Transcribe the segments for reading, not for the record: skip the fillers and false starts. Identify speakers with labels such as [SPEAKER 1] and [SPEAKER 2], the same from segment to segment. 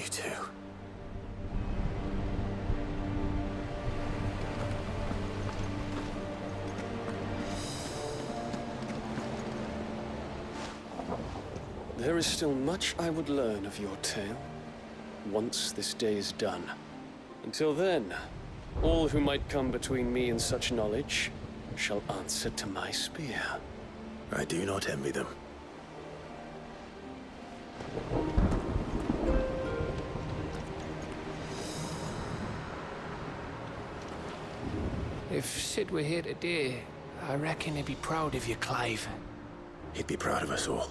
[SPEAKER 1] you two.
[SPEAKER 2] There is still much I would learn of your tale, once this day is done. Until then, all who might come between me and such knowledge shall answer to my spear.
[SPEAKER 1] I do not envy them.
[SPEAKER 3] If Sid were here today, I reckon he'd be proud of you, Clive.
[SPEAKER 1] He'd be proud of us all.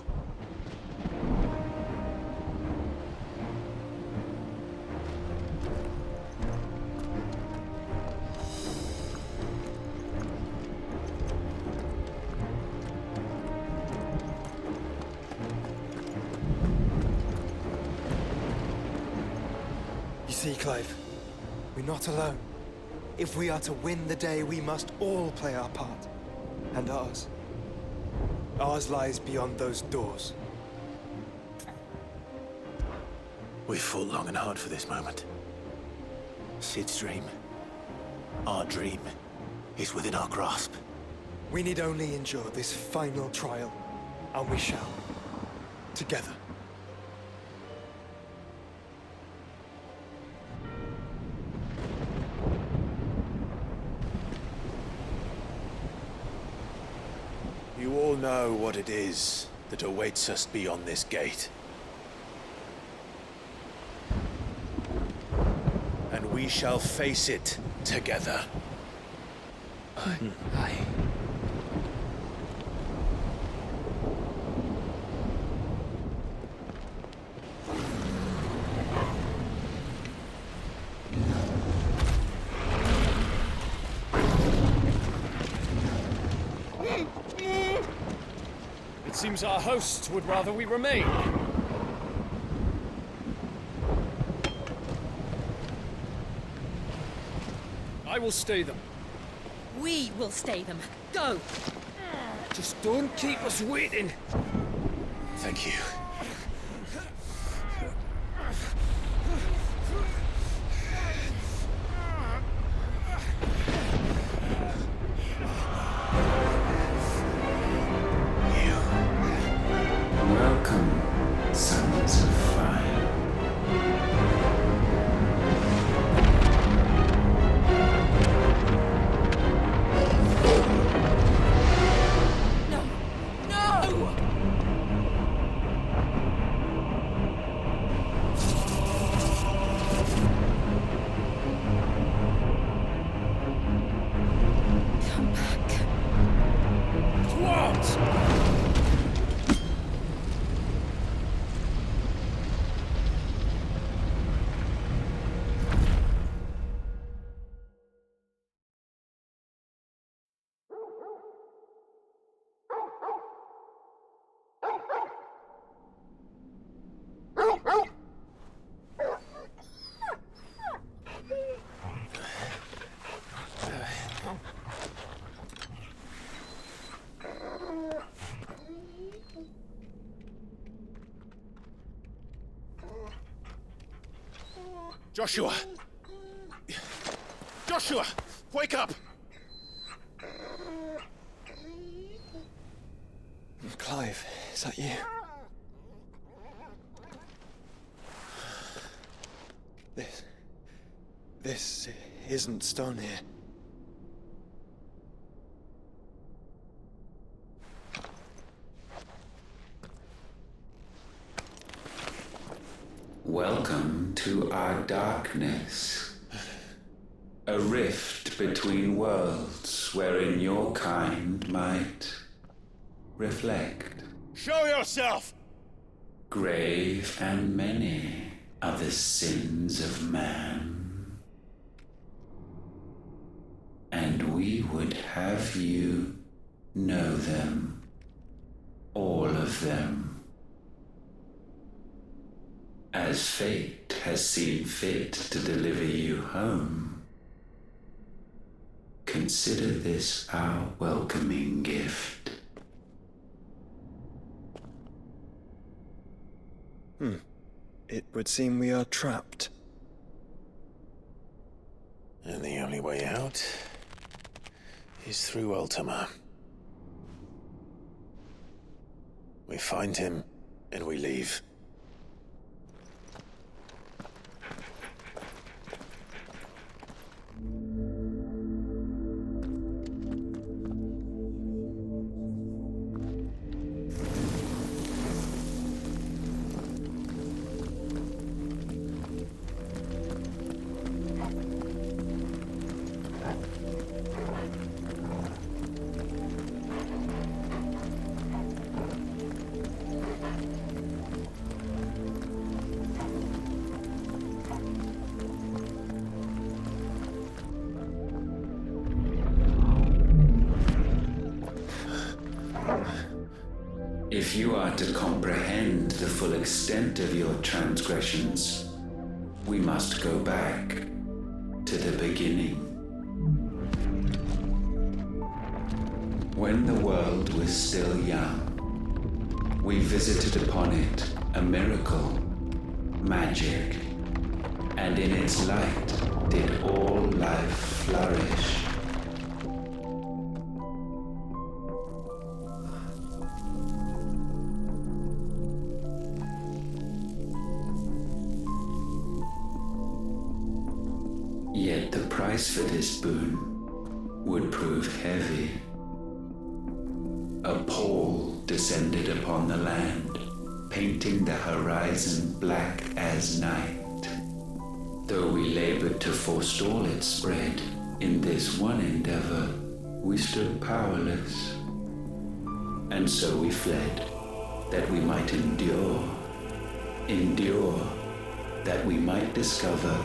[SPEAKER 4] You see, Clive, we're not alone. If we are to win the day, we must all play our part. And ours. Ours lies beyond those doors.
[SPEAKER 1] We've fought long and hard for this moment. Sid's dream, our dream, is within our grasp.
[SPEAKER 4] We need only endure this final trial, and we shall. Together.
[SPEAKER 1] You all know what it is that awaits us beyond this gate. And we shall face it together.
[SPEAKER 3] Aye.
[SPEAKER 2] It seems our hosts would rather we remain. I will stay them.
[SPEAKER 5] We will stay them. Go!
[SPEAKER 2] Just don't keep us waiting.
[SPEAKER 1] Thank you.
[SPEAKER 6] Welcome, sons of fire.
[SPEAKER 5] No! No! Come back.
[SPEAKER 2] What?
[SPEAKER 1] Joshua! Joshua! Wake up!
[SPEAKER 4] Clive, is that you? This isn't stone here.
[SPEAKER 6] Welcome to our darkness. A rift between worlds wherein your kind might reflect.
[SPEAKER 1] Show yourself!
[SPEAKER 6] Grave and many are the sins of man. And we would have you know them, all of them. As fate has seen fit to deliver you home, consider this our welcoming gift.
[SPEAKER 4] it would seem we are trapped.
[SPEAKER 1] And the only way out is through Ultima. We find him, and we leave.
[SPEAKER 6] If you are to comprehend the full extent of your transgressions, we must go back to the beginning. When the world was still young, we visited upon it a miracle, magic, and in its light did all life flourish. Yet the price for this boon would prove heavy. A pall descended upon the land, painting the horizon black as night. Though we labored to forestall its spread, in this one endeavor we stood powerless. And so we fled, that we might endure, that we might discover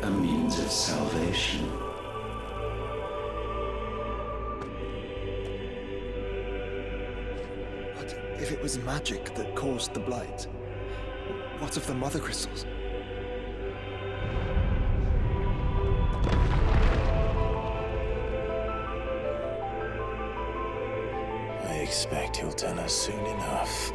[SPEAKER 6] a means of salvation.
[SPEAKER 4] But if it was magic that caused the blight, what of the mother crystals?
[SPEAKER 1] I expect he'll tell us soon enough.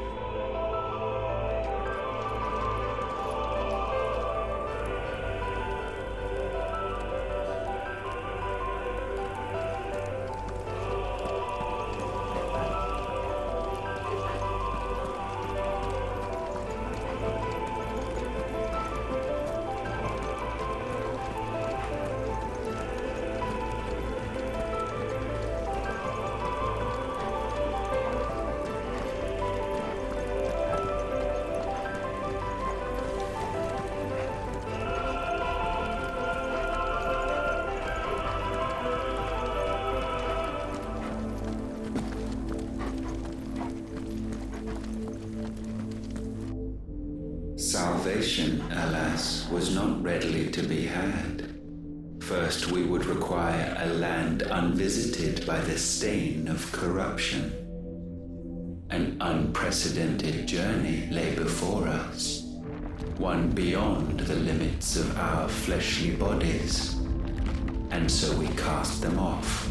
[SPEAKER 6] Salvation, alas, was not readily to be had. First, we would require a land unvisited by the stain of corruption. An unprecedented journey lay before us, one beyond the limits of our fleshly bodies, and so we cast them off.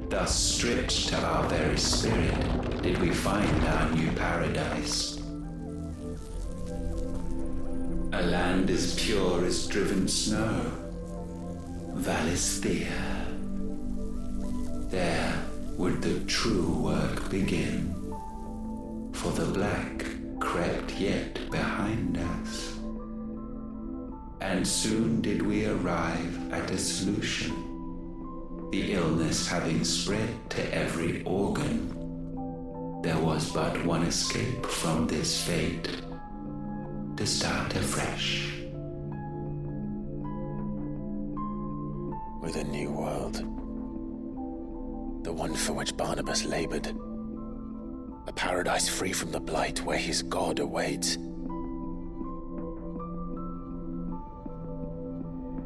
[SPEAKER 6] Thus, stripped to our very spirit, did we find our new paradise. A land as pure as driven snow, Valisthea. There would the true work begin, for the black crept yet behind us. And soon did we arrive at a solution, the illness having spread to every organ. There was but one escape from this fate, to start afresh.
[SPEAKER 1] With a new world. The one for which Barnabas labored. A paradise free from the blight where his God awaits.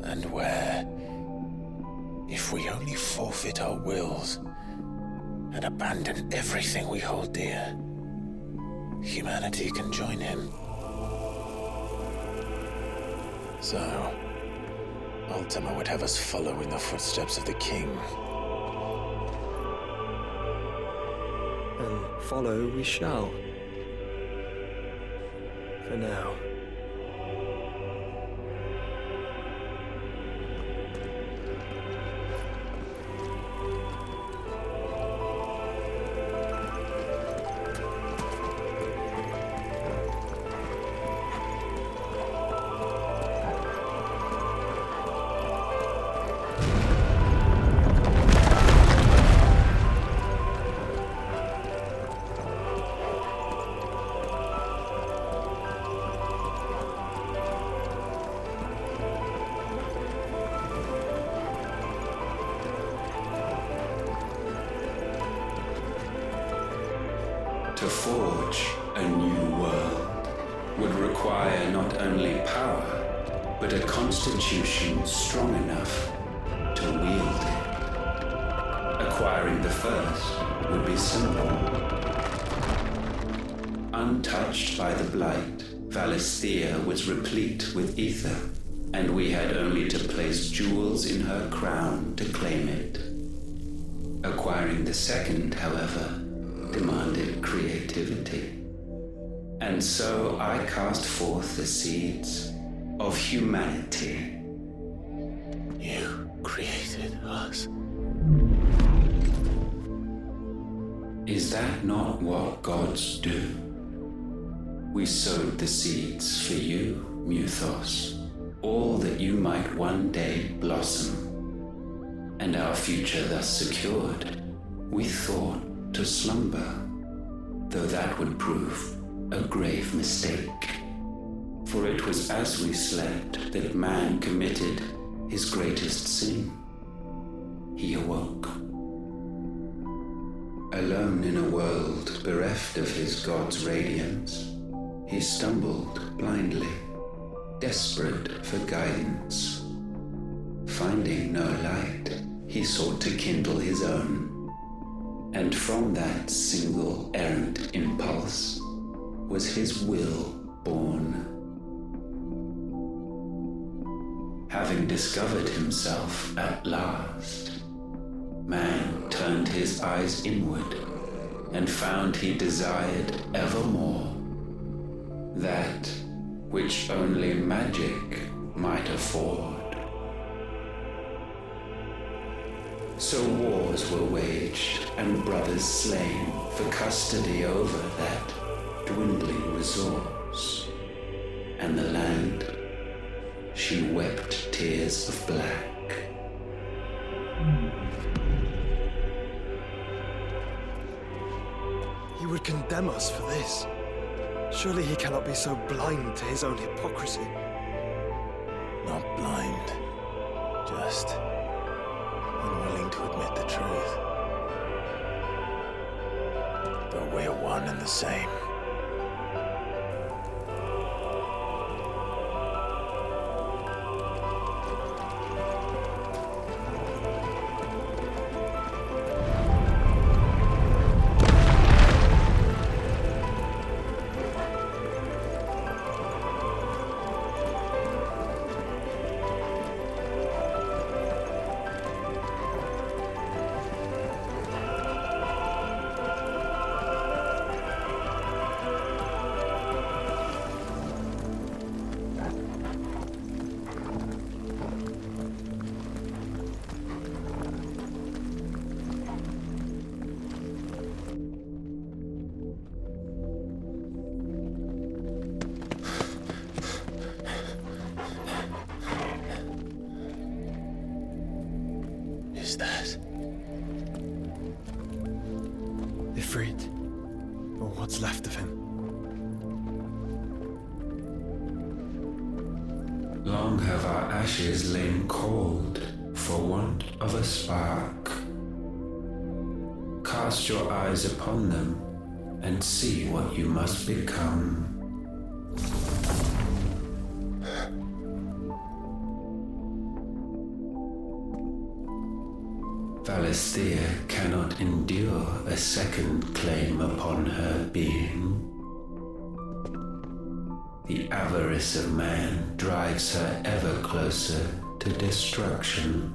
[SPEAKER 1] And where, if we only forfeit our wills and abandon everything we hold dear, humanity can join him. So, Ultima would have us follow in the footsteps of the king.
[SPEAKER 4] And follow we shall. For now.
[SPEAKER 6] To forge a new world would require not only power, but a constitution strong enough to wield it. Acquiring the first would be simple. Untouched by the blight, Valisthea was replete with ether, and we had only to place jewels in her crown to claim it. Acquiring the second, however, demanded creativity. And so I cast forth the seeds of humanity.
[SPEAKER 1] You created us.
[SPEAKER 6] Is that not what gods do? We sowed the seeds for you, Muthos, all that you might one day blossom. And our future thus secured, we thought to slumber, though that would prove a grave mistake. For it was as we slept that man committed his greatest sin. He awoke. Alone in a world bereft of his god's radiance, he stumbled blindly, desperate for guidance. Finding no light, he sought to kindle his own, and from that single errant impulse was his will born. Having discovered himself at last, man turned his eyes inward and found he desired evermore that which only magic might afford. So wars were waged and brothers slain for custody over that dwindling resource, and the land, she wept tears of black.
[SPEAKER 4] He would condemn us for this. Surely he cannot be so blind to his own hypocrisy.
[SPEAKER 1] Not blind, just unwilling to admit the truth. But we're one and the same. Is that?
[SPEAKER 4] Ifrit, or what's left of him.
[SPEAKER 6] Long have our ashes lain cold for want of a spark. Cast your eyes upon them and see what you must become. Valisthea cannot endure a second claim upon her being. The avarice of man drives her ever closer to destruction.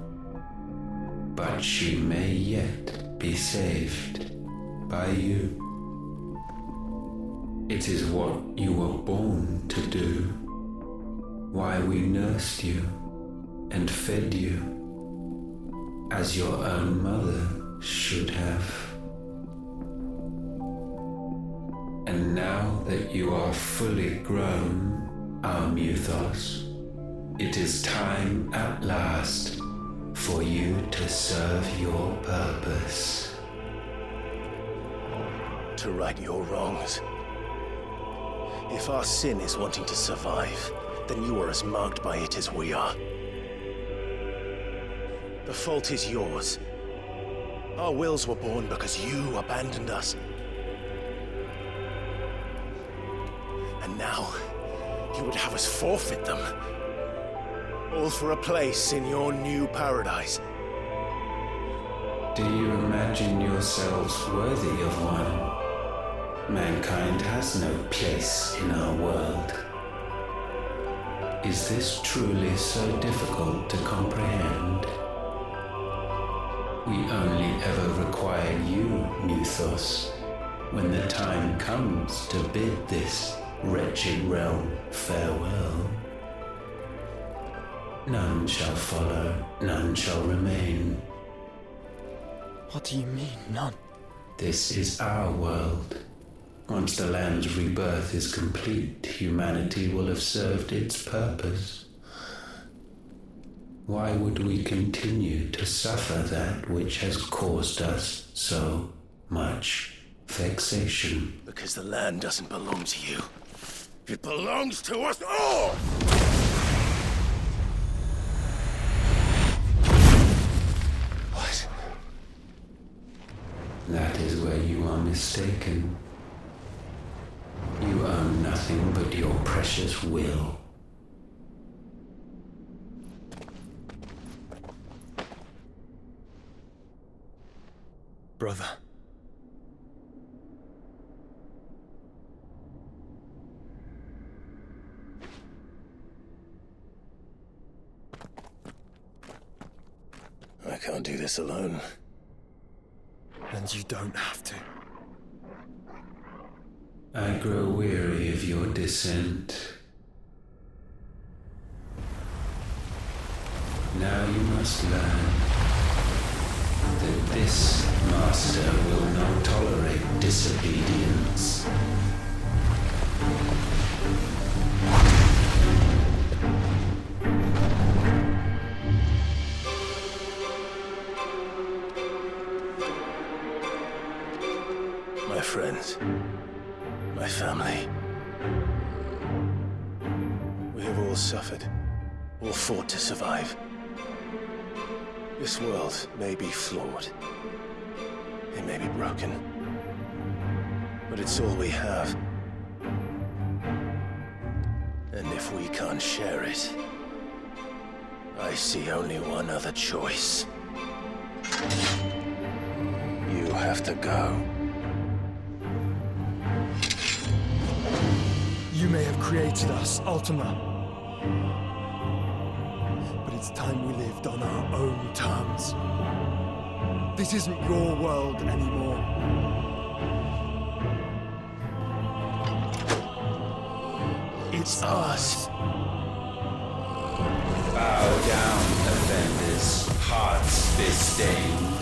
[SPEAKER 6] But she may yet be saved by you. It is what you were born to do, why we nursed you and fed you as your own mother should have. And now that you are fully grown, our Muthos, it is time at last for you to serve your purpose.
[SPEAKER 1] To right your wrongs. If our sin is wanting to survive, then you are as marked by it as we are. The fault is yours. Our wills were born because you abandoned us. And now, you would have us forfeit them. All for a place in your new paradise.
[SPEAKER 6] Do you imagine yourselves worthy of one? Mankind has no place in our world. Is this truly so difficult to comprehend? We only ever require you, Muthos, when the time comes to bid this wretched realm farewell. None shall follow, none shall remain.
[SPEAKER 4] What do you mean, none?
[SPEAKER 6] This is our world. Once the land's rebirth is complete, humanity will have served its purpose. Why would we continue to suffer that which has caused us so much vexation?
[SPEAKER 1] Because the land doesn't belong to you. It belongs to us all! What?
[SPEAKER 6] That is where you are mistaken. You own nothing but your precious will.
[SPEAKER 4] Brother.
[SPEAKER 1] I can't do this alone.
[SPEAKER 4] And you don't have to.
[SPEAKER 6] I grow weary of your dissent. Now you must learn that this master will not tolerate disobedience.
[SPEAKER 1] My friends, my family. We have all suffered, all fought to survive. This world may be flawed. It may be broken. But it's all we have. And if we can't share it, I see only one other choice. You have to go.
[SPEAKER 4] You may have created us, Ultima. But it's time we lived on our own terms. This isn't your world anymore. It's ours.
[SPEAKER 6] Bow down, offenders, hearts disdained.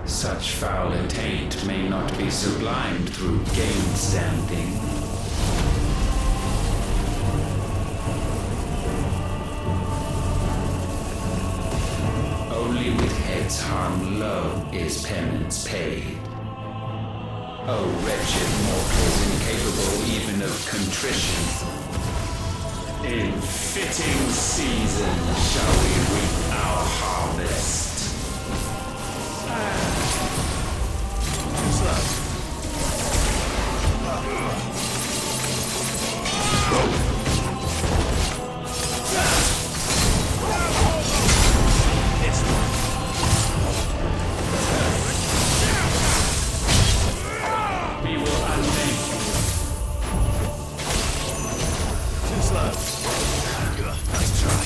[SPEAKER 6] Such foul attaint may not be sublimed through gainstanding. its harm low is penance paid. O wretched mortals incapable even of contrition, in fitting season shall we reap our harvest. We will unmake you. Too slow. Let's try.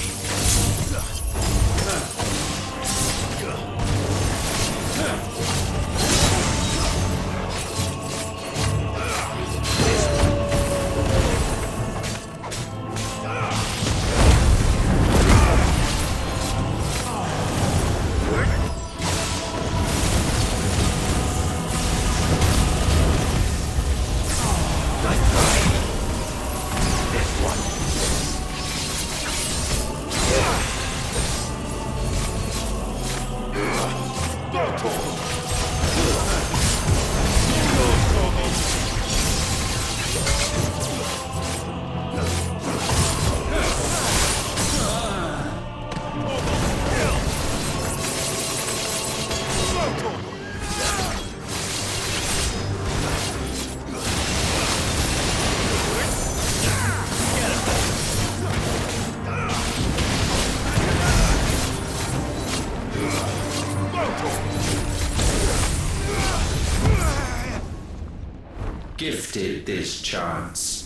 [SPEAKER 6] Gifted this chance,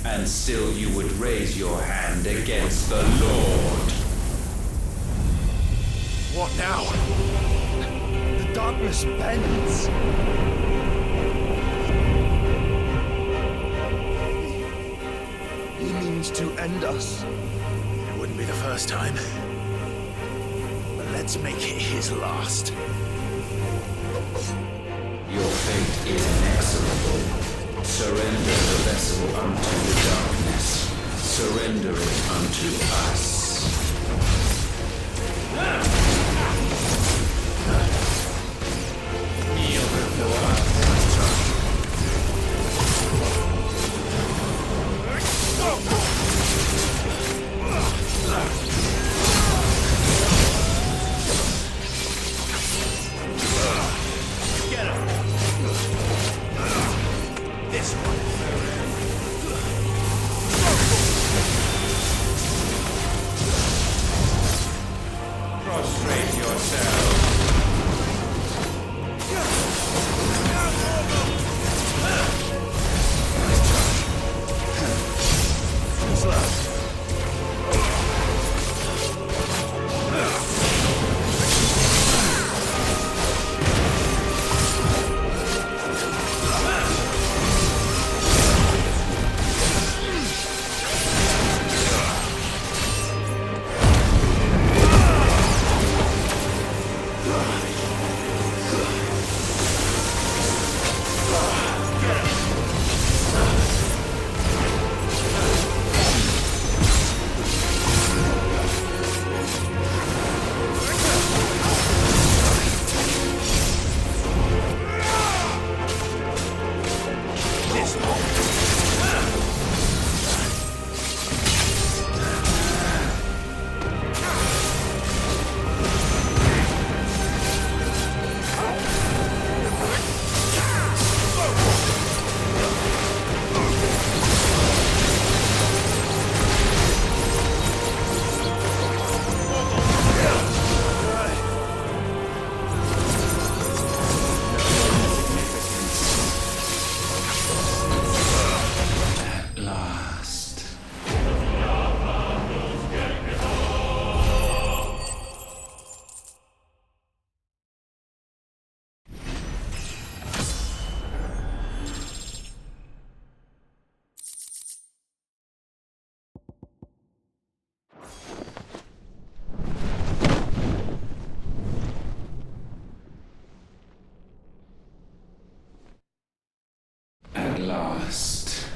[SPEAKER 6] and still you would raise your hand against the Lord.
[SPEAKER 4] What now? The darkness bends. He means to end us.
[SPEAKER 1] It wouldn't be the first time. But let's make it his last.
[SPEAKER 6] Your fate is inexorable. Surrender the vessel unto the darkness. Surrender it unto us. Yield before us.
[SPEAKER 1] Get him! This one.
[SPEAKER 6] Prostrate yourself. At last,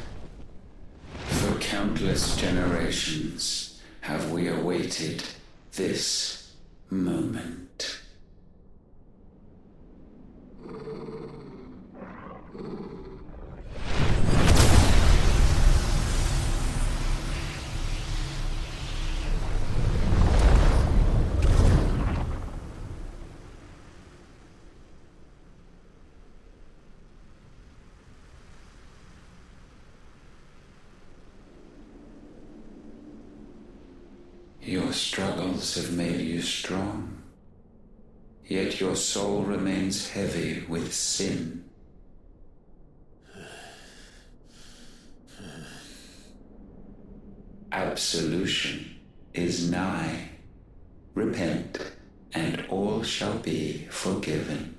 [SPEAKER 6] for countless generations have we awaited this moment. struggles have made you strong, yet your soul remains heavy with sin. Absolution is nigh. Repent, and all shall be forgiven.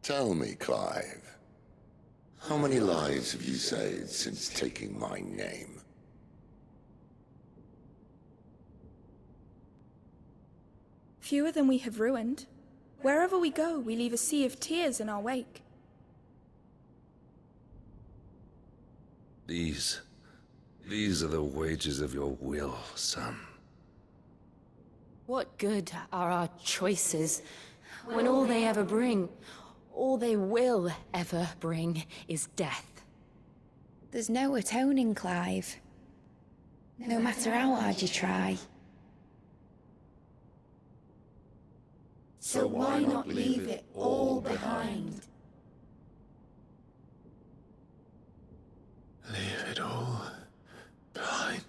[SPEAKER 7] Tell me, Clive, how many lives have you saved since taking my name?
[SPEAKER 8] Fewer than we have ruined. Wherever we go, we leave a sea of tears in our wake.
[SPEAKER 9] These are the wages of your will, son.
[SPEAKER 5] What good are our choices when all they ever bring, all they will ever bring, is death?
[SPEAKER 10] There's no atoning, Clive. No matter how hard you try.
[SPEAKER 7] So why not leave it all behind?
[SPEAKER 1] Leave it all behind.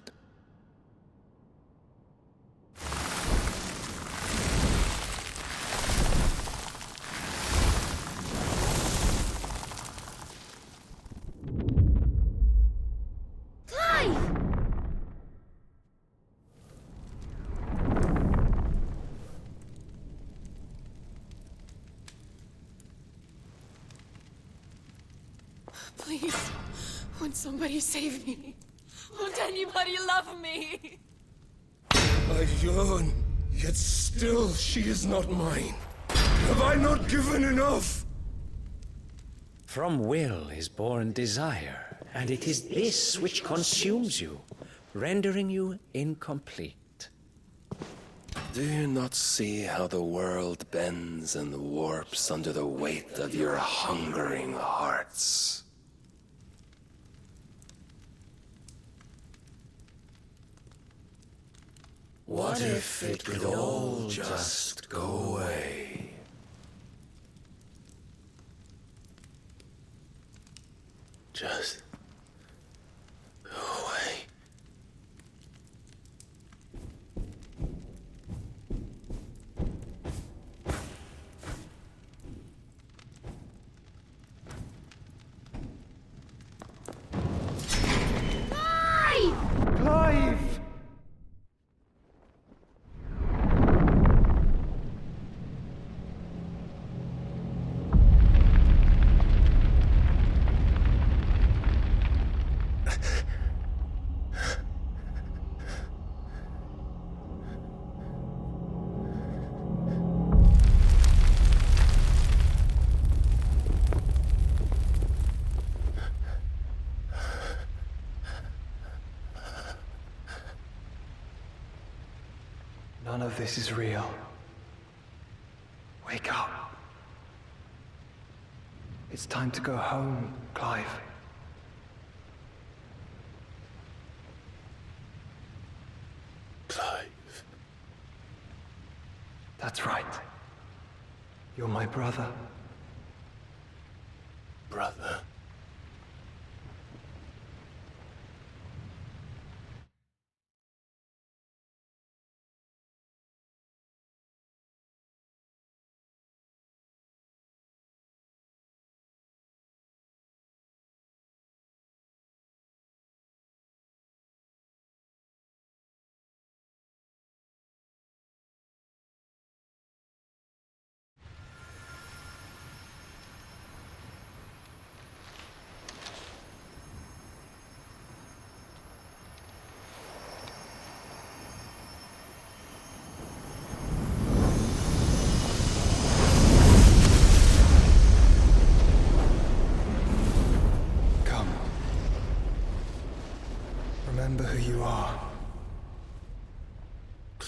[SPEAKER 5] Please, won't somebody save me? Won't anybody love me?
[SPEAKER 11] I yearn, yet still she is not mine. Have I not given enough?
[SPEAKER 12] From will is born desire, and it is this which consumes you, rendering you incomplete.
[SPEAKER 2] Do you not see how the world bends and warps under the weight of your hungering hearts? What if it could all just go away?
[SPEAKER 1] Just go away.
[SPEAKER 4] Clive! None of this is real. Wake up. It's time to go home, Clive.
[SPEAKER 1] Clive.
[SPEAKER 4] That's right. You're my brother.
[SPEAKER 1] Brother.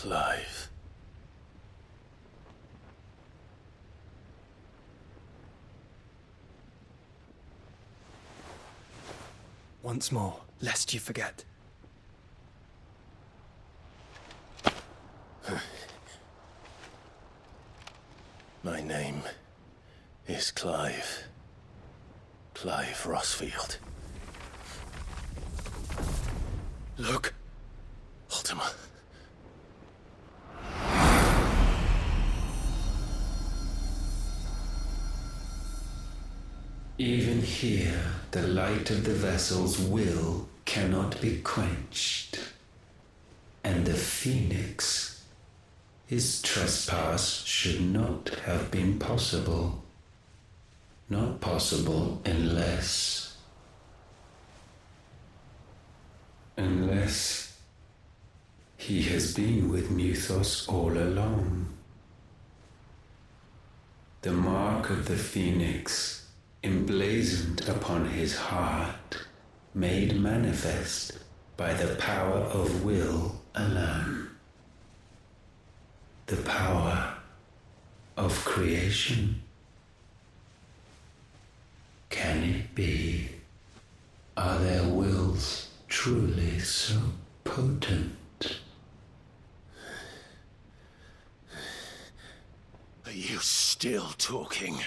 [SPEAKER 1] Clive.
[SPEAKER 4] Once more, lest you forget.
[SPEAKER 1] My name is Clive. Clive Rossfield. Look, Ultima.
[SPEAKER 6] Even here, the light of the vessel's will cannot be quenched. And the Phoenix, his trespass should not have been possible. Not possible unless he has been with Muthos all along. The mark of the Phoenix, emblazoned upon his heart, made manifest by the power of will alone. The power of creation. Can it be? Are their wills truly so potent?
[SPEAKER 1] Are you still talking?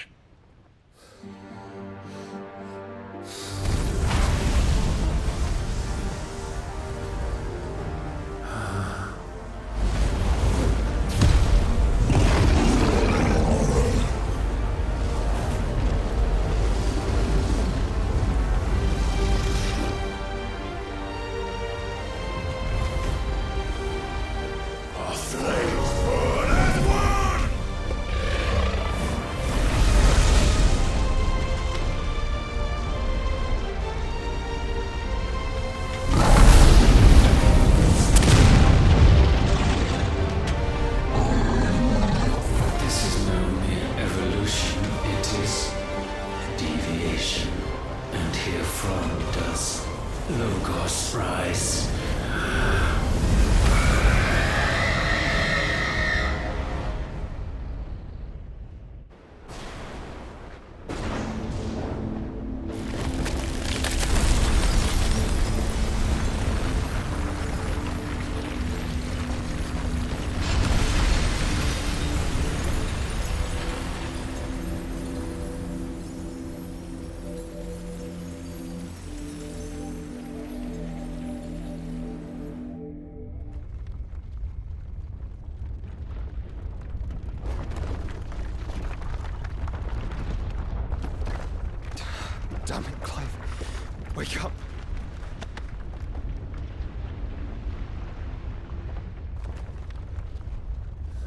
[SPEAKER 4] Damn it, Clive. Wake up.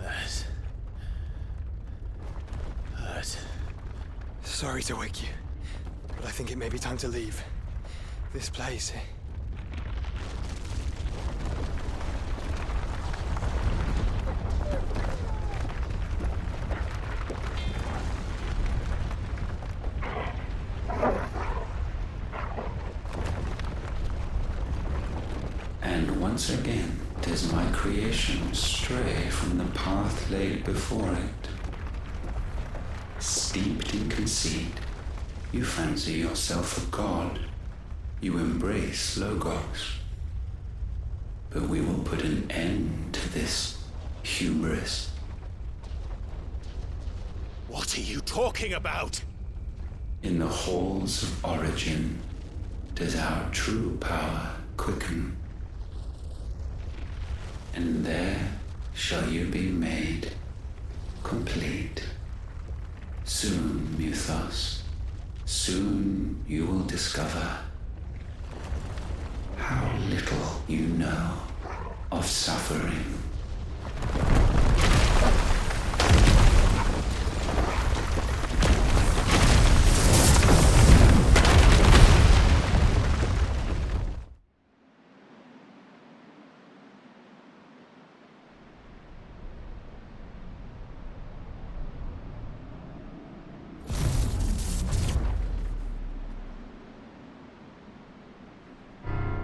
[SPEAKER 1] That.
[SPEAKER 4] Sorry to wake you, but I think it may be time to leave. This place.
[SPEAKER 6] And once again does my creation stray from the path laid before it. Steeped in conceit, you fancy yourself a god. You embrace Logos. But we will put an end to this hubris.
[SPEAKER 1] What are you talking about?
[SPEAKER 6] In the halls of origin does our true power quicken. And there shall you be made complete. Soon, Muthos, soon you will discover how little you know of suffering.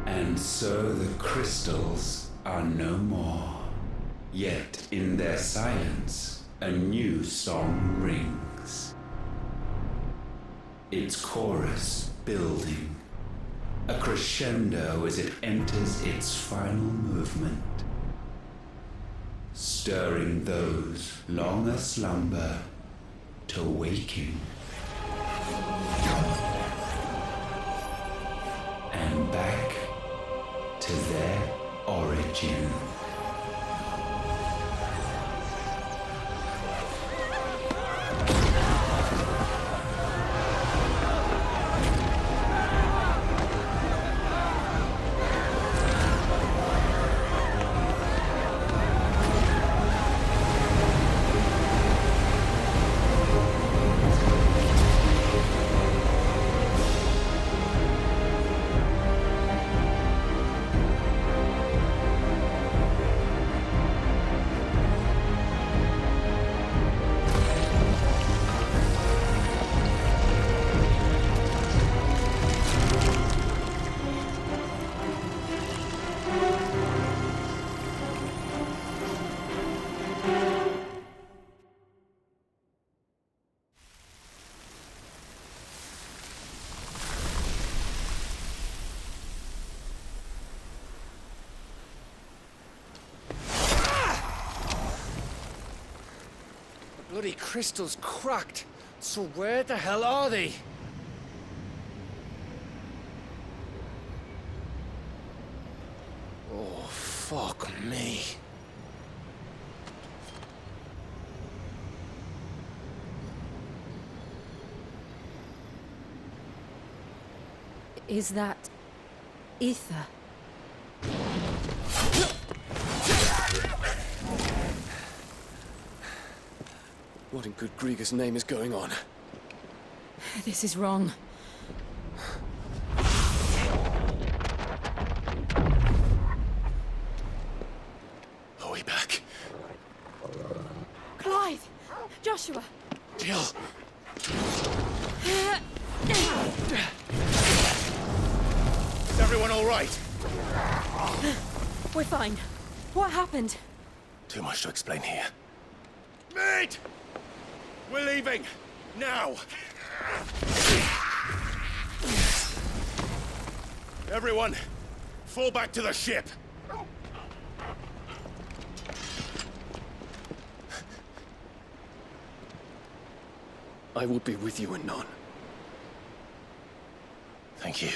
[SPEAKER 6] And so the crystals are no more. Yet in their silence, a new song rings. Its chorus building, a crescendo as it enters its final movement, stirring those long aslumber to waking. And back to their origin.
[SPEAKER 2] Bloody crystal's cracked. So where the hell are they? Oh, fuck me.
[SPEAKER 5] Is that ether?
[SPEAKER 2] What in good Grieger's name is going on?
[SPEAKER 5] This is wrong.
[SPEAKER 2] Are we back?
[SPEAKER 5] Clive! Joshua!
[SPEAKER 2] Jill!
[SPEAKER 11] Is everyone all right?
[SPEAKER 5] We're fine. What happened?
[SPEAKER 11] Too much to explain here. Mate! We're leaving! Now! Everyone, fall back to the ship!
[SPEAKER 2] I will be with you anon.
[SPEAKER 11] Thank you.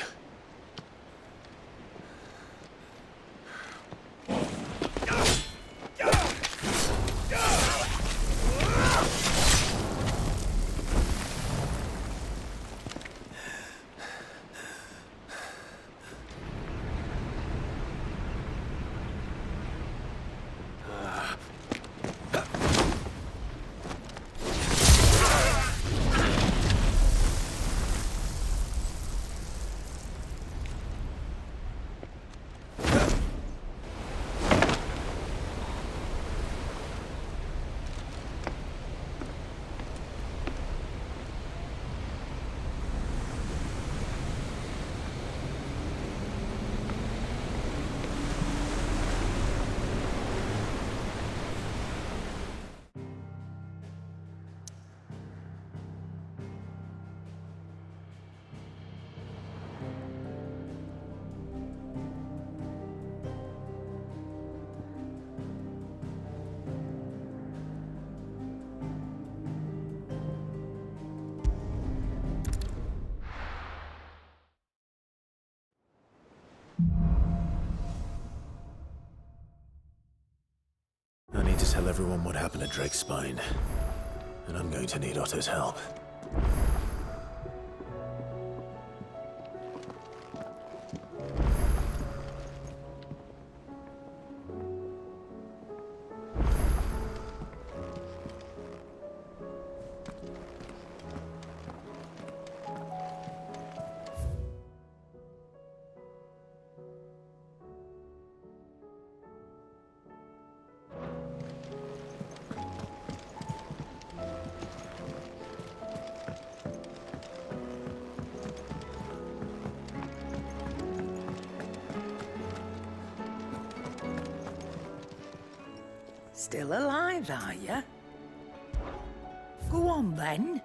[SPEAKER 11] I need to tell everyone what happened at Drake's Spine, and I'm going to need Otto's help.
[SPEAKER 13] Still alive, are you? Go on, then.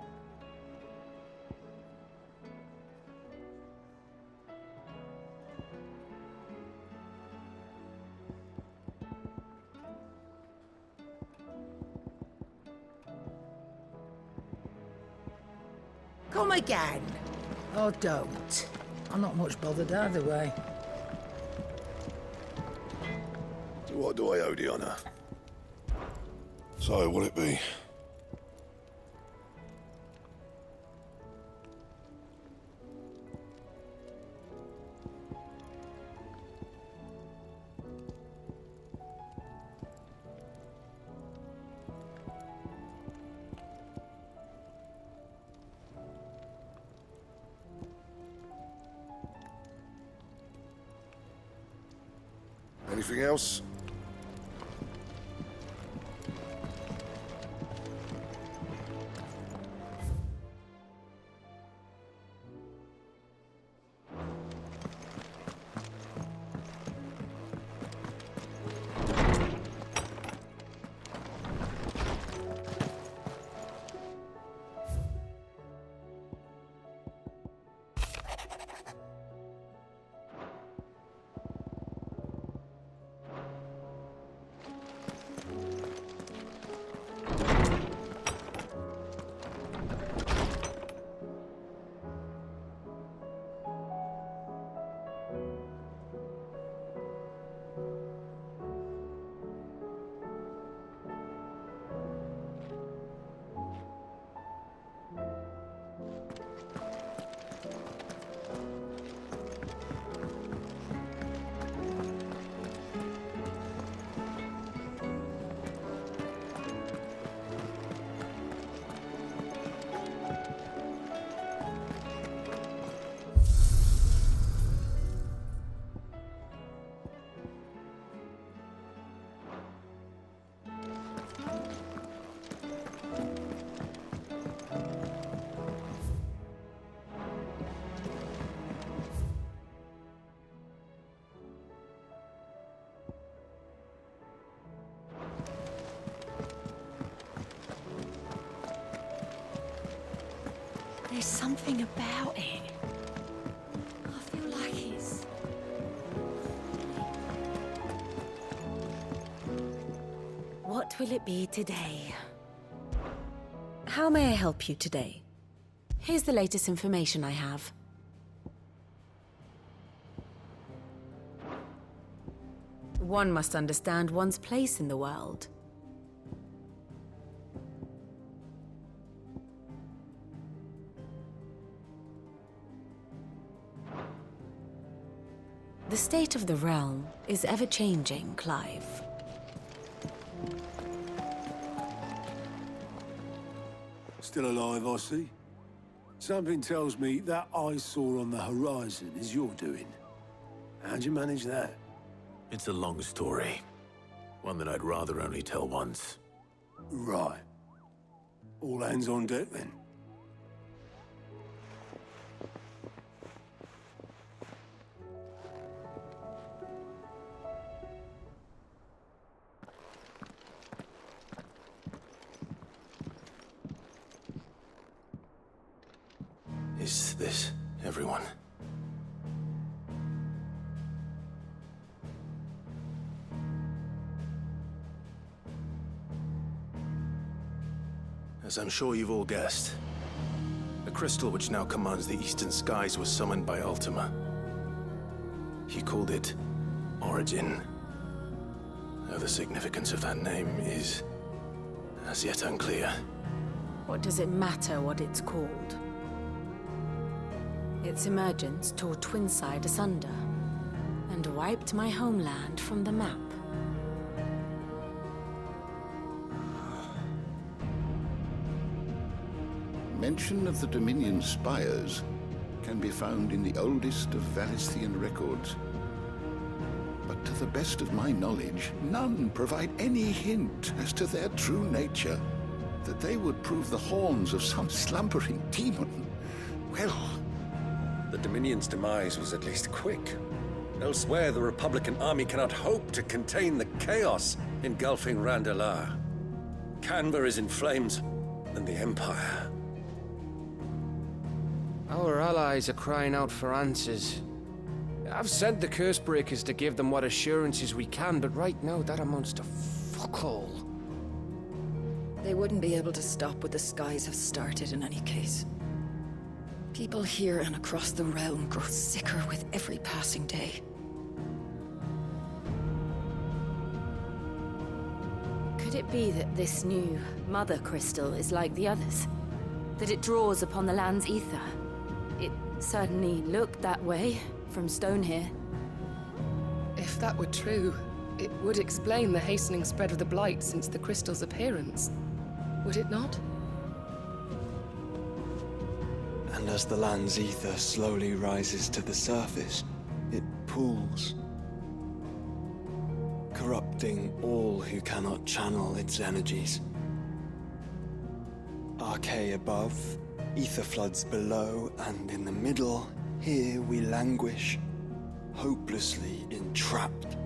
[SPEAKER 13] Come again. Or don't. I'm not much bothered either way.
[SPEAKER 11] What do I owe the honor? So, will it be? Anything else?
[SPEAKER 5] There's something about it. I feel like it's... What will it be today? How may I help you today? Here's the latest information I have. One must understand one's place in the world. The state of the realm is ever-changing, Clive.
[SPEAKER 11] Still alive, I see. Something tells me that I saw on the horizon is your doing. How'd you manage that?
[SPEAKER 1] It's a long story. One that I'd rather only tell once.
[SPEAKER 11] Right. All hands on deck, then.
[SPEAKER 1] Is this everyone? As I'm sure you've all guessed, the crystal which now commands the eastern skies was summoned by Ultima. He called it Origin. Though the significance of that name is as yet unclear.
[SPEAKER 5] What does it matter what it's called? Its emergence tore Twinside asunder and wiped my homeland from the map.
[SPEAKER 14] Mention of the Dominion spires can be found in the oldest of Valisthian records. But to the best of my knowledge, none provide any hint as to their true nature. That they would prove the horns of some slumbering demon. Well...
[SPEAKER 15] The Dominion's demise was at least quick. Elsewhere, the Republican army cannot hope to contain the chaos engulfing Randalar. Canberra is in flames, and the Empire.
[SPEAKER 3] Our allies are crying out for answers. I've sent the Cursebreakers to give them what assurances we can, but right now that amounts to fuck all.
[SPEAKER 16] They wouldn't be able to stop what the skies have started in any case. People here and across the realm grow sicker with every passing day.
[SPEAKER 5] Could it be that this new Mother Crystal is like the others? That it draws upon the land's ether? It certainly looked that way from stone here.
[SPEAKER 17] If that were true, it would explain the hastening spread of the Blight since the crystal's appearance. Would it not?
[SPEAKER 4] And as the land's ether slowly rises to the surface, it pools, corrupting all who cannot channel its energies. Archay above, ether floods below, and in the middle, here we languish, hopelessly entrapped.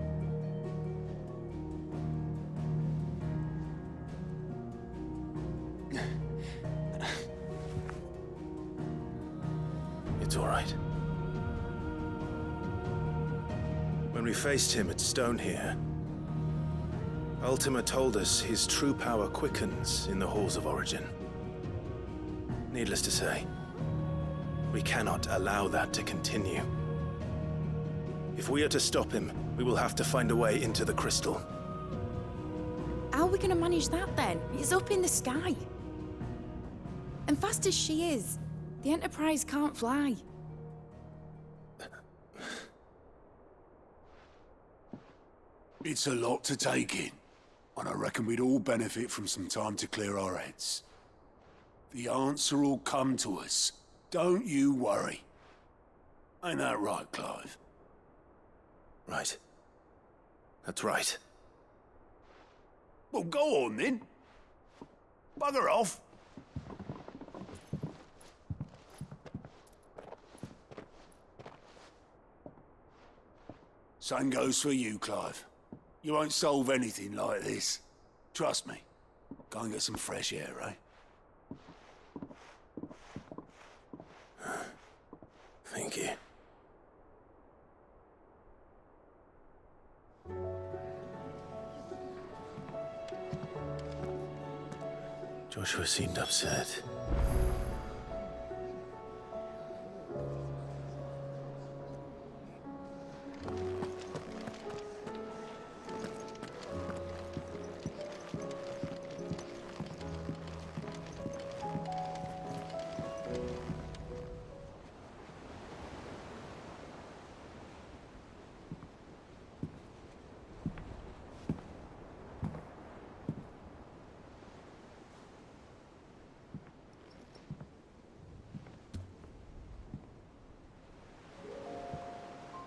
[SPEAKER 1] It's all right. When we faced him at Stone here, Ultima told us his true power quickens in the Halls of Origin. Needless to say, we cannot allow that to continue. If we are to stop him, we will have to find a way into the crystal.
[SPEAKER 8] How are we going to manage that then? It's up in the sky. And fast as she is, the Enterprise can't fly.
[SPEAKER 11] It's a lot to take in, and I reckon we'd all benefit from some time to clear our heads. The answer will come to us. Don't you worry. Ain't that right, Clive?
[SPEAKER 1] Right. That's right.
[SPEAKER 11] Well, go on then. Bugger off. Same goes for you, Clive. You won't solve anything like this. Trust me. Go and get some fresh air, eh?
[SPEAKER 1] Thank you. Joshua seemed upset.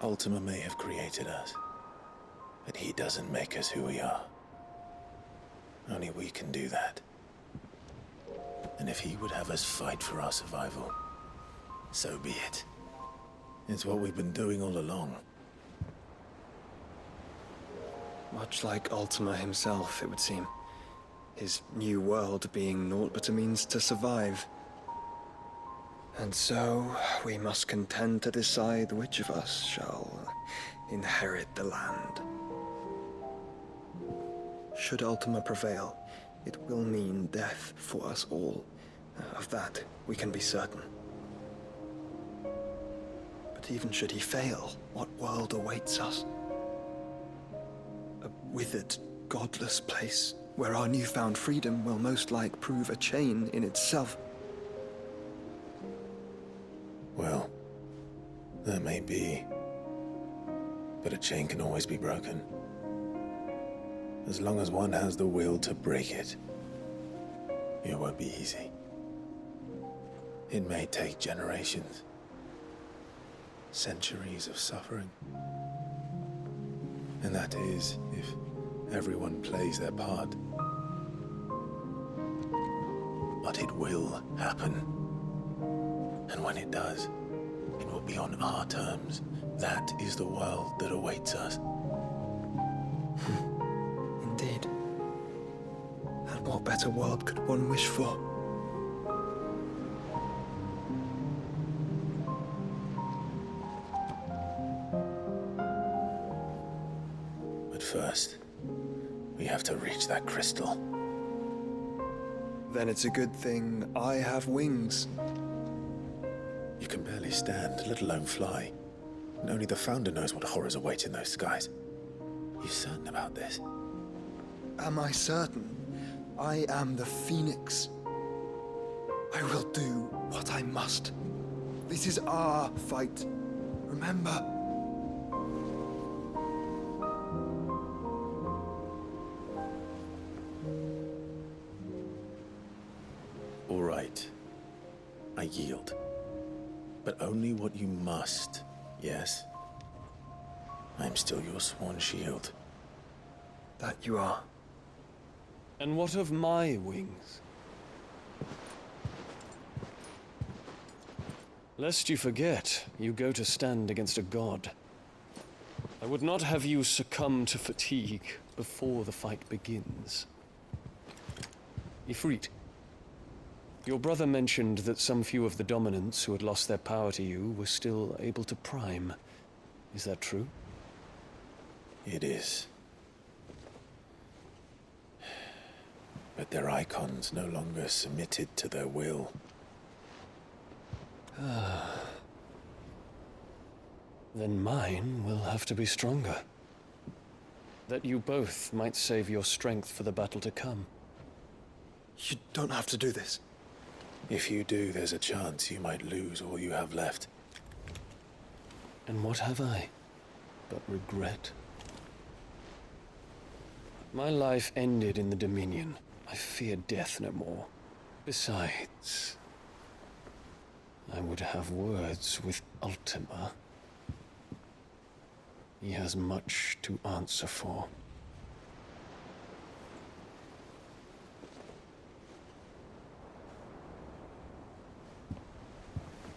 [SPEAKER 1] Ultima may have created us, but he doesn't make us who we are. Only we can do that. And if he would have us fight for our survival, so be it. It's what we've been doing all along.
[SPEAKER 4] Much like Ultima himself, it would seem. His new world being naught but a means to survive. And so, we must contend to decide which of us shall inherit the land. Should Ultima prevail, it will mean death for us all. Of that, we can be certain. But even should he fail, what world awaits us? A withered, godless place, where our newfound freedom will most like prove a chain in itself.
[SPEAKER 1] Well, that may be. But a chain can always be broken. As long as one has the will to break it. It won't be easy. It may take generations. Centuries of suffering. And that is, if everyone plays their part. But it will happen. And when it does, it will be on our terms. That is the world that awaits us.
[SPEAKER 4] Indeed. What better world could one wish for?
[SPEAKER 1] But first, we have to reach that crystal.
[SPEAKER 4] Then it's a good thing I have wings.
[SPEAKER 1] You can barely stand, let alone fly. And only the Founder knows what horrors await in those skies. You certain about this?
[SPEAKER 4] Am I certain? I am the Phoenix. I will do what I must. This is our fight. Remember?
[SPEAKER 1] All right. I yield. But only what you must, yes? I am still your sworn shield.
[SPEAKER 4] That you are.
[SPEAKER 2] And what of my wings? Lest you forget, you go to stand against a god. I would not have you succumb to fatigue before the fight begins. Ifrit, your brother mentioned that some few of the dominants who had lost their power to you were still able to prime. Is that true?
[SPEAKER 1] It is. But their icons no longer submitted to their will.
[SPEAKER 2] Then mine will have to be stronger. That you both might save your strength for the battle to come.
[SPEAKER 4] You don't have to do this.
[SPEAKER 1] If you do, there's a chance you might lose all you have left.
[SPEAKER 2] And what have I but regret? My life ended in the Dominion. I fear death no more. Besides, I would have words with Ultima. He has much to answer for.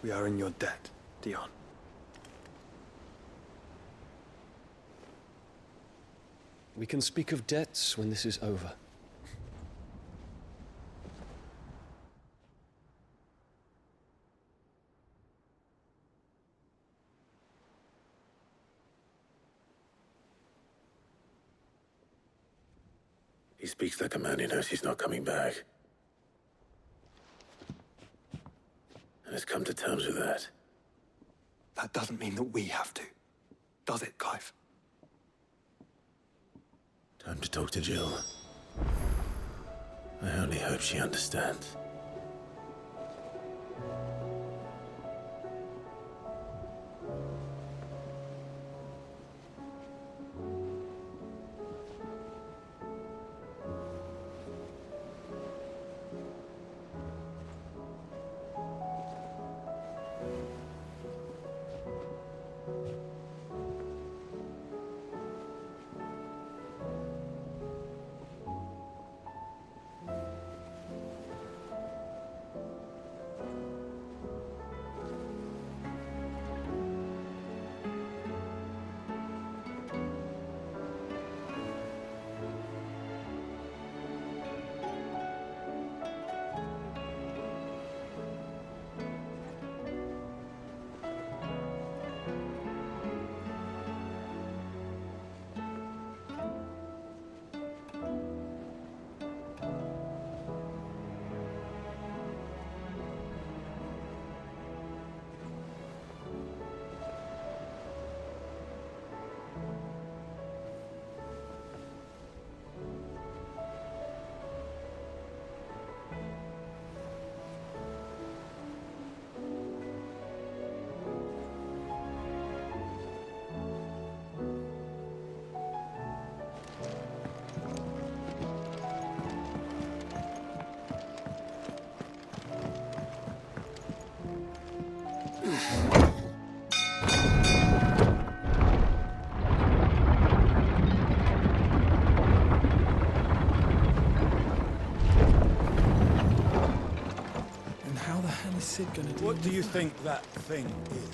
[SPEAKER 4] We are in your debt, Dion.
[SPEAKER 2] We can speak of debts when this is over.
[SPEAKER 1] He speaks like a man who knows he's not coming back. And has come to terms with that.
[SPEAKER 4] That doesn't mean that we have to. Does it, Clive?
[SPEAKER 1] Time to talk to Jill. I only hope she understands.
[SPEAKER 18] Sid gonna do? What do you think that thing is?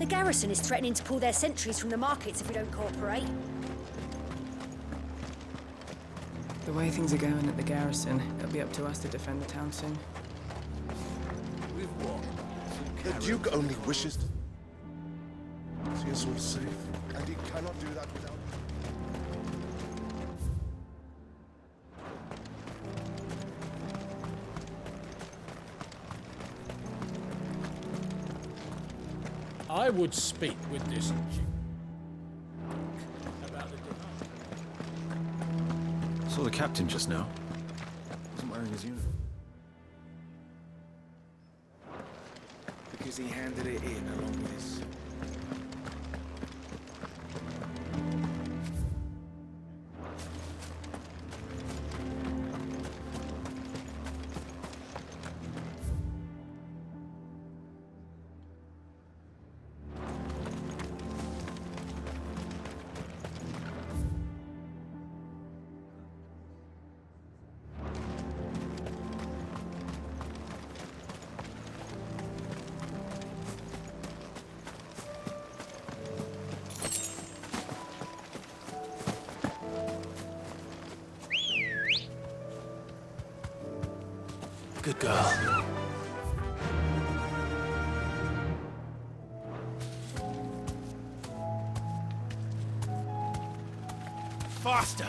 [SPEAKER 19] The garrison is threatening to pull their sentries from the markets if we don't cooperate.
[SPEAKER 20] The way things are going at the garrison, it'll be up to us to defend the town soon.
[SPEAKER 21] With what? The Duke only wishes to see us all safe, and he cannot do that without...
[SPEAKER 18] I would speak with this Duke about the demand.
[SPEAKER 22] Saw the captain just now. Wasn't wearing his uniform.
[SPEAKER 23] Because he handed it in along with his...
[SPEAKER 1] Good girl.
[SPEAKER 18] Faster!